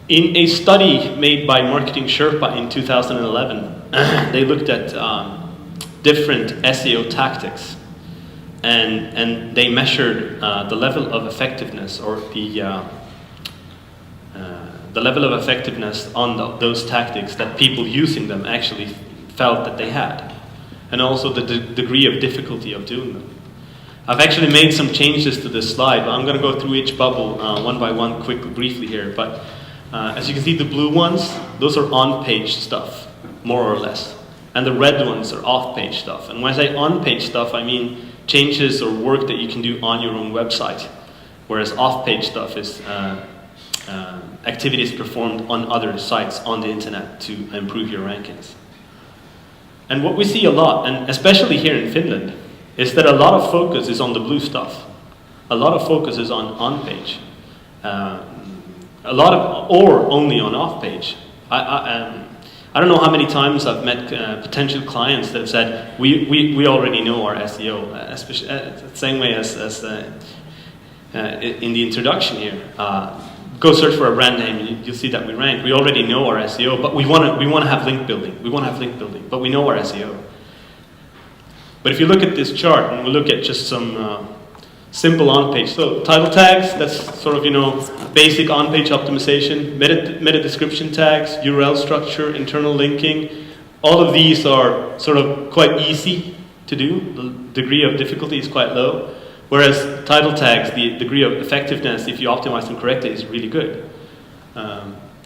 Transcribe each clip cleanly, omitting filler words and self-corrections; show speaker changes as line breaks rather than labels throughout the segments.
In a study made by Marketing Sherpa in 2011, they looked at different SEO tactics, and they measured the level of effectiveness, or the level of effectiveness on those tactics that people using them actually felt that they had, and also the degree of difficulty of doing them. I've actually made some changes to this slide, but I'm going to go through each bubble one by one briefly here. But as you can see, the blue ones, those are on-page stuff, more or less. And the red ones are off-page stuff. And when I say on-page stuff, I mean changes or work that you can do on your own website. Whereas off-page stuff is activities performed on other sites on the internet to improve your rankings. And what we see a lot, and especially here in Finland, is that a lot of focus is on the blue stuff. A lot of focus is on-page. Or only on off-page. I don't know how many times I've met potential clients that have said, we already know our SEO, especially the same way as in the introduction here. Go search for a brand name and you'll see that we rank. We already know our SEO, but we want to have link building. We want to have link building, but we know our SEO. But if you look at this chart, and we look at just some simple on-page, so title tags, that's sort of, basic on-page optimization, meta description tags, URL structure, internal linking. All of these are sort of quite easy to do. The degree of difficulty is quite low. Whereas title tags, the degree of effectiveness, if you optimize them correctly, is really good.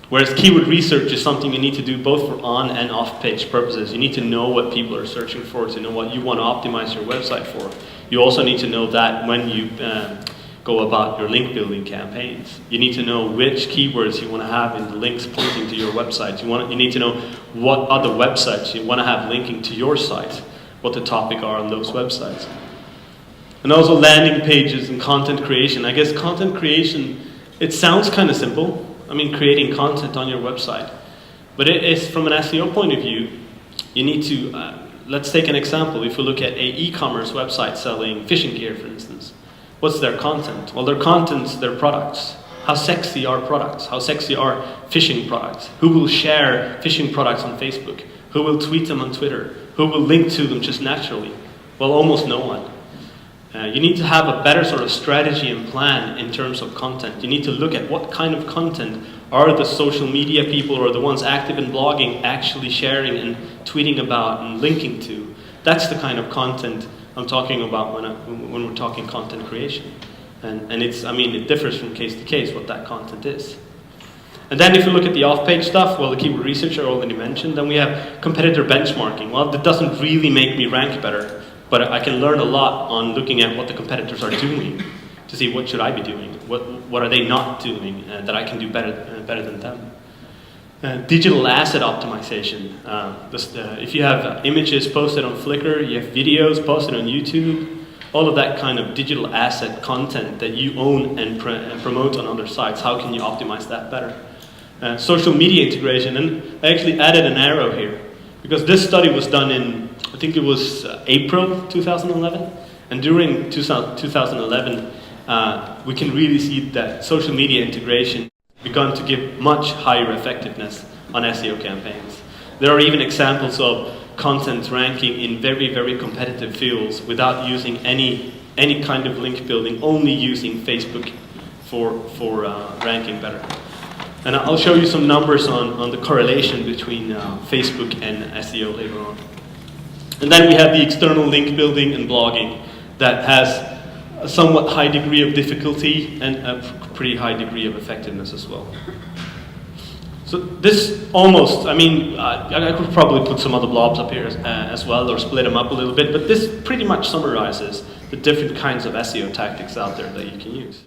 Whereas keyword research is something you need to do both for on and off-page purposes. You need to know what people are searching for, to know what you want to optimize your website for. You also need to know that when you go about your link building campaigns. You need to know which keywords you want to have in the links pointing to your website. You need to know what other websites you want to have linking to your site, what the topic are on those websites. And also landing pages and content creation. I guess content creation, it sounds kind of simple. I mean, creating content on your website. But it is, from an SEO point of view, you need to, let's take an example. If we look at an e-commerce website selling fishing gear, for instance, what's their content? Well, their content's their products. How sexy are products? How sexy are fishing products? Who will share fishing products on Facebook? Who will tweet them on Twitter? Who will link to them just naturally? Well, almost no one. You need to have a better sort of strategy and plan in terms of content. You need to look at what kind of content are the social media people or the ones active in blogging actually sharing and tweeting about and linking to. That's the kind of content I'm talking about when we're talking content creation. And it differs from case to case what that content is. And then if you look at the off-page stuff, well, the keyword research I already mentioned. Then we have competitor benchmarking. Well, that doesn't really make me rank better. But I can learn a lot on looking at what the competitors are doing to see what should I be doing, what are they not doing that I can do better than them. Digital asset optimization. If you have images posted on Flickr, you have videos posted on YouTube, all of that kind of digital asset content that you own and promote on other sites, how can you optimize that better? Social media integration, and I actually added an arrow here because this study was done in, I think it was April 2011, and during 2011 we can really see that social media integration begun to give much higher effectiveness on SEO campaigns. There are even examples of content ranking in very, very competitive fields without using any kind of link building, only using Facebook for ranking better. And I'll show you some numbers on the correlation between Facebook and SEO later on. And then we have the external link building and blogging that has a somewhat high degree of difficulty and a pretty high degree of effectiveness as well. So this almost, I could probably put some other blobs up here as well, or split them up a little bit, but this pretty much summarizes the different kinds of SEO tactics out there that you can use.